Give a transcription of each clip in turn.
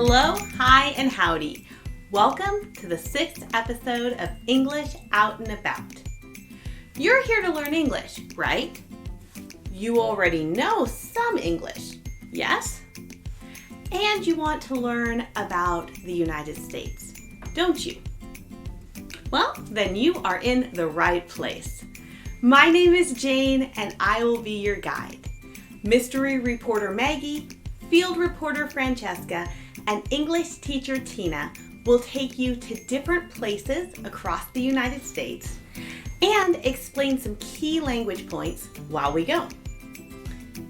Hello, hi, and howdy. Welcome to the 6th episode of English Out and About. You're here to learn English, right? You already know some English, yes? And you want to learn about the United States, don't you? Well, then you are in the right place. My name is Jane, and I will be your guide. Mystery reporter Maggie, field reporter Francesca, and English teacher Tina will take you to different places across the United States and explain some key language points while we go.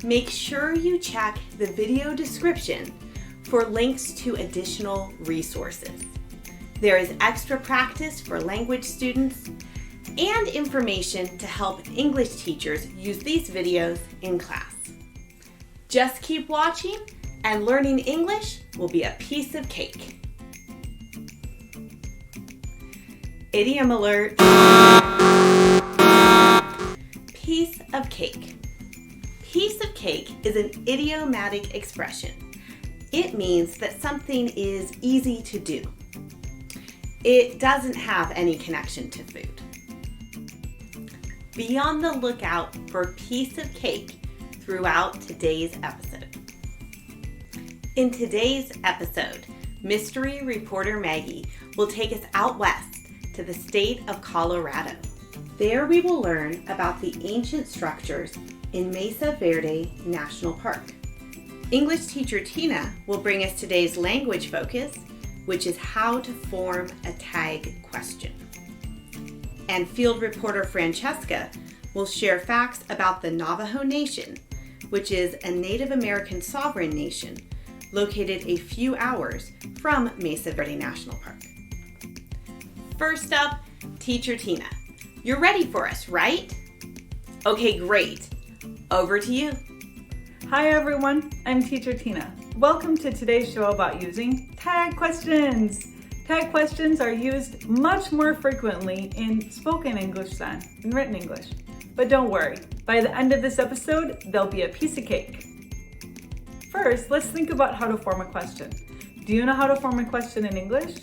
Make sure you check the video description for links to additional resources. There is extra practice for language students and information to help English teachers use these videos in class. Just keep watching and learning English will be a piece of cake. Idiom alert. Piece of cake. Piece of cake is an idiomatic expression. It means that something is easy to do. It doesn't have any connection to food. Be on the lookout for piece of cake throughout today's episode. In today's episode, mystery reporter Maggie will take us out west to the state of Colorado. There we will learn about the ancient structures in Mesa Verde National Park. English teacher Tina will bring us today's language focus, which is how to form a tag question. And field reporter Francesca will share facts about the Navajo Nation, which is a Native American sovereign nation located a few hours from Mesa Verde National Park. First up, teacher Tina. You're ready for us, right? Okay, great. Over to you. Hi everyone, I'm teacher Tina. Welcome to today's show about using tag questions. Tag questions are used much more frequently in spoken English than in written English. But don't worry, by the end of this episode, there'll be a piece of cake. First, let's think about how to form a question. Do you know how to form a question in English?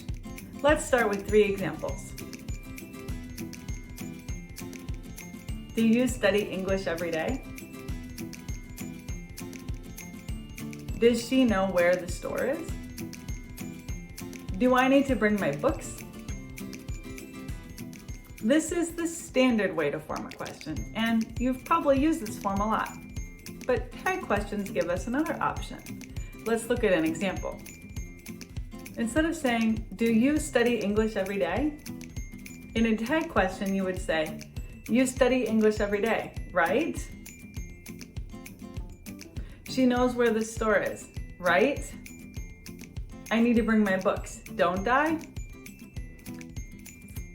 Let's start with 3 examples. Do you study English every day? Does she know where the store is? Do I need to bring my books? This is the standard way to form a question, and you've probably used this form a lot. But tag questions give us another option. Let's look at an example. Instead of saying, do you study English every day? In a tag question, you would say, you study English every day, right? She knows where the store is, right? I need to bring my books, don't I?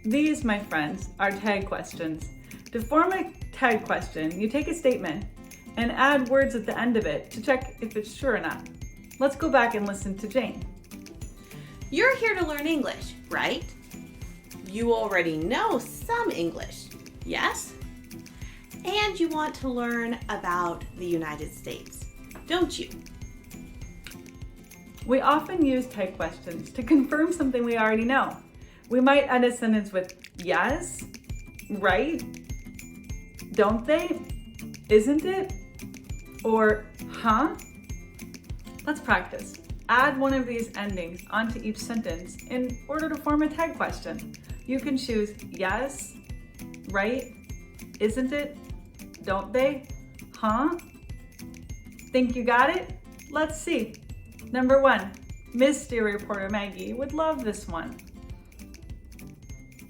These, my friends, are tag questions. To form a tag question, you take a statement and add words at the end of it to check if it's true or not. Let's go back and listen to Jane. You're here to learn English, right? You already know some English, yes? And you want to learn about the United States, don't you? We often use tag questions to confirm something we already know. We might end a sentence with yes, right, don't they, isn't it, or huh? Let's practice. Add one of these endings onto each sentence in order to form a tag question. You can choose yes, right, isn't it, don't they, huh? Think you got it? Let's see. Number 1, mystery reporter Maggie would love this one.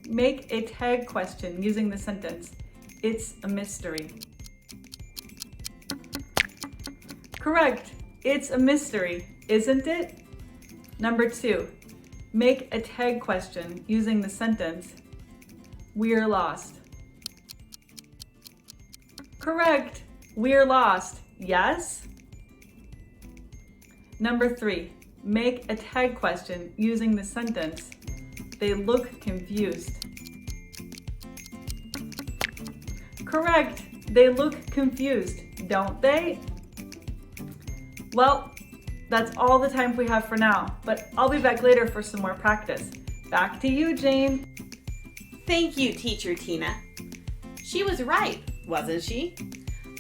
Make a tag question using the sentence, it's a mystery. Correct, it's a mystery, isn't it? Number 2, make a tag question using the sentence, we're lost. Correct, we're lost, yes? Number 3, make a tag question using the sentence, they look confused. Correct, they look confused, don't they? Well, That's all the time we have for now, but I'll be back later for some more practice. Back to you, Jane. Thank you, Teacher Tina. She was right, wasn't she?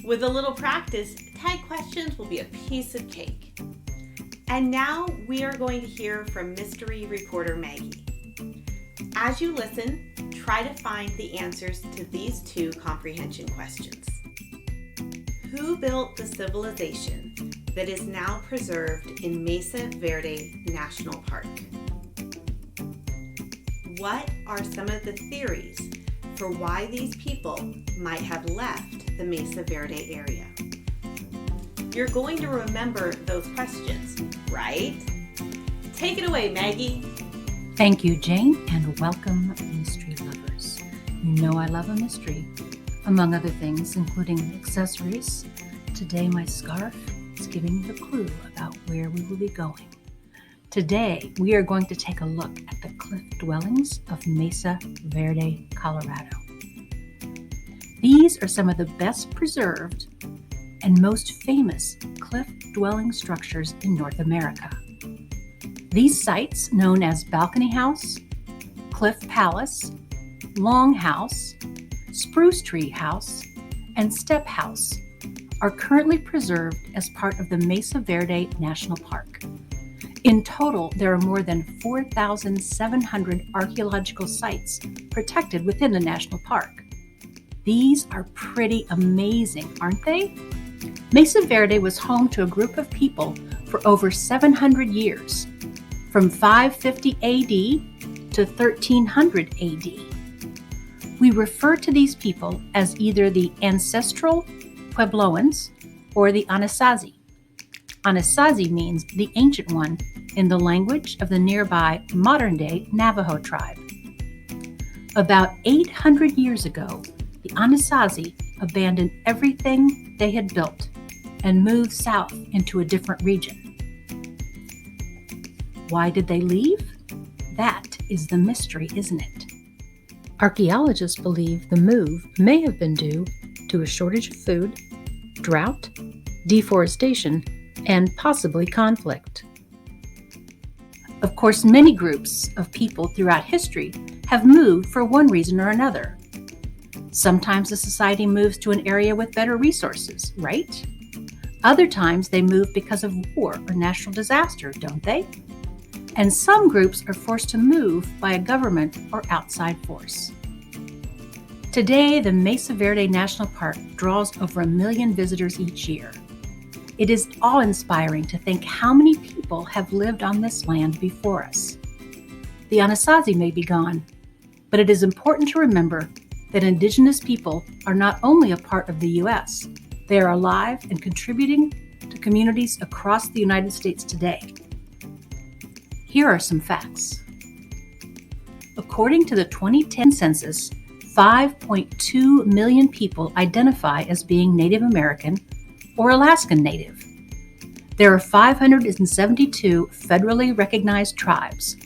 With a little practice, tag questions will be a piece of cake. And now we are going to hear from mystery reporter Maggie. As you listen, try to find the answers to these two comprehension questions. Who built the civilization that is now preserved in Mesa Verde National Park? What are some of the theories for why these people might have left the Mesa Verde area? You're going to remember those questions, right? Take it away, Maggie. Thank you, Jane, and welcome, mystery lovers. You know I love a mystery, among other things, including accessories. Today, my scarf is giving you a clue about where we will be going. Today, we are going to take a look at the cliff dwellings of Mesa Verde, Colorado. These are some of the best preserved and most famous cliff dwelling structures in North America. These sites, known as Balcony House, Cliff Palace, Long House, Spruce Tree House, and Step House, are currently preserved as part of the Mesa Verde National Park. In total, there are more than 4,700 archaeological sites protected within the national park. These are pretty amazing, aren't they? Mesa Verde was home to a group of people for over 700 years, from 550 AD to 1300 AD. We refer to these people as either the ancestral Puebloans or the Anasazi. Anasazi means the ancient one in the language of the nearby modern-day Navajo tribe. About 800 years ago, the Anasazi abandoned everything they had built and moved south into a different region. Why did they leave? That is the mystery, isn't it? Archaeologists believe the move may have been due to a shortage of food, drought, deforestation, and possibly conflict. Of course, many groups of people throughout history have moved for one reason or another. Sometimes a society moves to an area with better resources, right? Other times they move because of war or natural disaster, don't they? And some groups are forced to move by a government or outside force. Today, the Mesa Verde National Park draws over 1 million visitors each year. It is awe-inspiring to think how many people have lived on this land before us. The Anasazi may be gone, but it is important to remember that Indigenous people are not only a part of the U.S., they are alive and contributing to communities across the United States today. Here are some facts. According to the 2010 census, 5.2 million people identify as being Native American or Alaskan Native. There are 572 federally recognized tribes.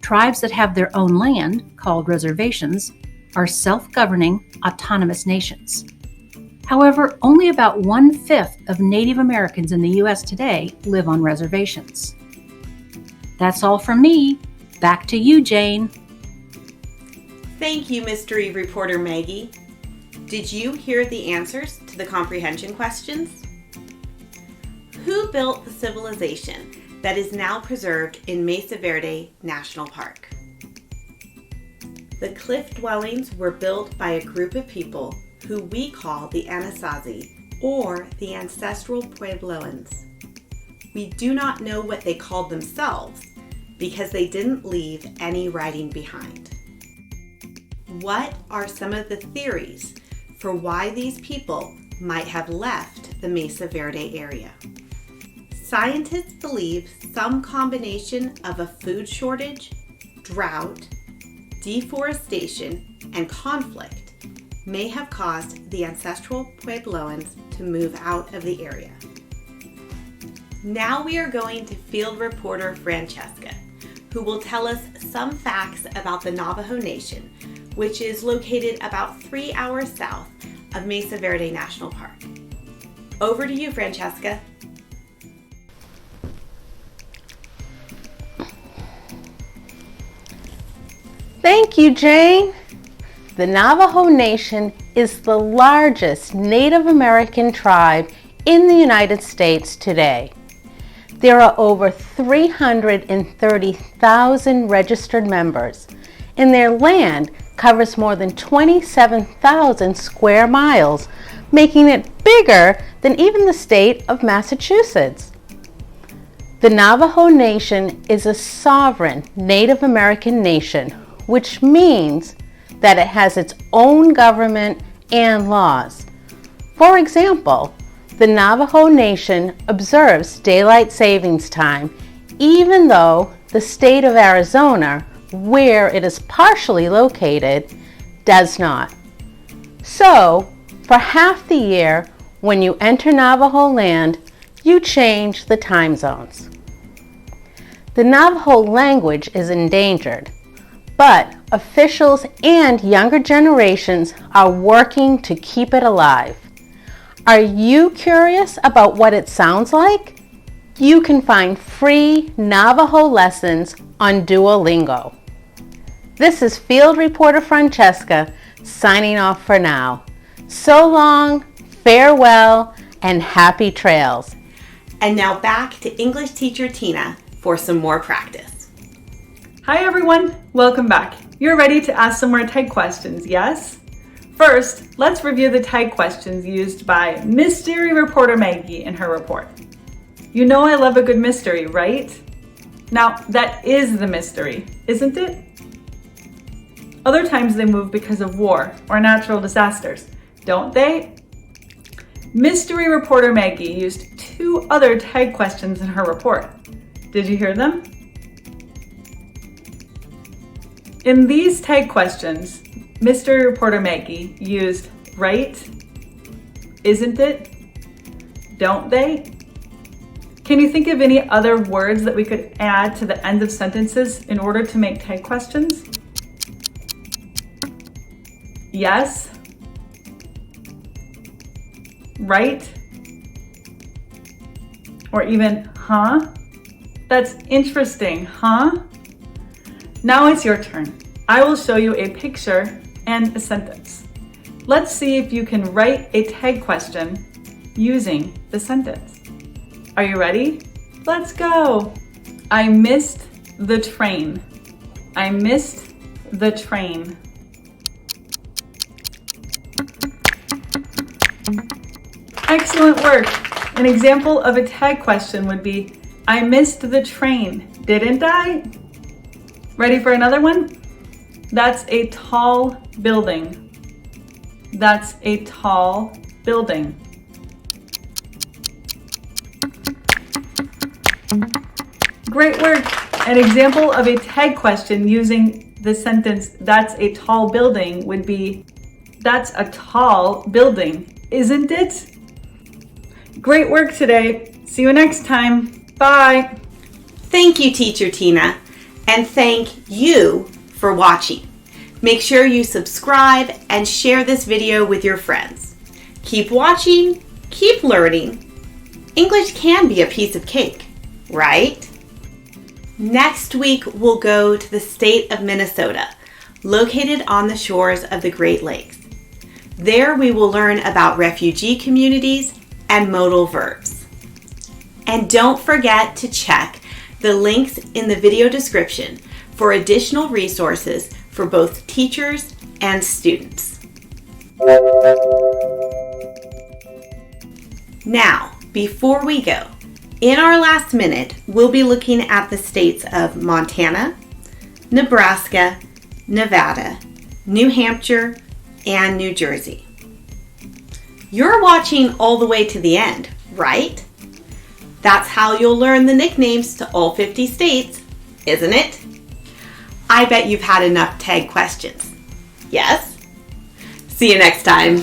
Tribes that have their own land, called reservations, are self-governing autonomous nations. However, only about 1/5 of Native Americans in the U.S. today live on reservations. That's all from me. Back to you, Jane. Thank you, mystery reporter Maggie. Did you hear the answers to the comprehension questions? Who built the civilization that is now preserved in Mesa Verde National Park? The cliff dwellings were built by a group of people who we call the Anasazi, or the ancestral Puebloans. We do not know what they called themselves because they didn't leave any writing behind. What are some of the theories for why these people might have left the Mesa Verde area? Scientists believe some combination of a food shortage, drought, deforestation, and conflict may have caused the ancestral Puebloans to move out of the area. Now we are going to field reporter Francesca, who will tell us some facts about the Navajo Nation, which is located about 3 hours south of Mesa Verde National Park. Over to you, Francesca. Thank you, Jane. The Navajo Nation is the largest Native American tribe in the United States today. There are over 330,000 registered members, and their land covers more than 27,000 square miles, making it bigger than even the state of Massachusetts. The Navajo Nation is a sovereign Native American nation, which means that it has its own government and laws. For example, the Navajo Nation observes daylight savings time, even though the state of Arizona, where it is partially located, does not. So, for half the year, when you enter Navajo land, you change the time zones. The Navajo language is endangered, but officials and younger generations are working to keep it alive. Are you curious about what it sounds like? You can find free Navajo lessons on Duolingo. This is Field Reporter Francesca signing off for now. So long, farewell, and happy trails. And now back to English teacher Tina for some more practice. Hi everyone, welcome back. You're ready to ask some more tag questions, yes? First, let's review the tag questions used by mystery reporter Maggie in her report. You know I love a good mystery, right? Now, that is the mystery, isn't it? Other times they move because of war or natural disasters, don't they? Mystery reporter Maggie used 2 other tag questions in her report. Did you hear them? In these tag questions, Mystery Reporter Maggie used right, isn't it, don't they? Can you think of any other words that we could add to the end of sentences in order to make tag questions? Yes, right, or even huh? That's interesting, huh? Now it's your turn. I will show you a picture and a sentence. Let's see if you can write a tag question using the sentence. Are you ready? Let's go. I missed the train. I missed the train. Excellent work. An example of a tag question would be, I missed the train, didn't I? Ready for another one? That's a tall building. That's a tall building. Great work. An example of a tag question using the sentence, that's a tall building, would be, that's a tall building, isn't it? Great work today. See you next time. Bye. Thank you, Teacher Tina, and thank you for watching. Make sure you subscribe and share this video with your friends. Keep watching, keep learning. English can be a piece of cake, right? Next week, we'll go to the state of Minnesota, located on the shores of the Great Lakes. There we will learn about refugee communities and modal verbs. And don't forget to check the links in the video description for additional resources for both teachers and students. Now, before we go, in our last minute, we'll be looking at the states of Montana, Nebraska, Nevada, New Hampshire, and New Jersey. You're watching all the way to the end, right? That's how you'll learn the nicknames to all 50 states, isn't it? I bet you've had enough tag questions. Yes? See you next time.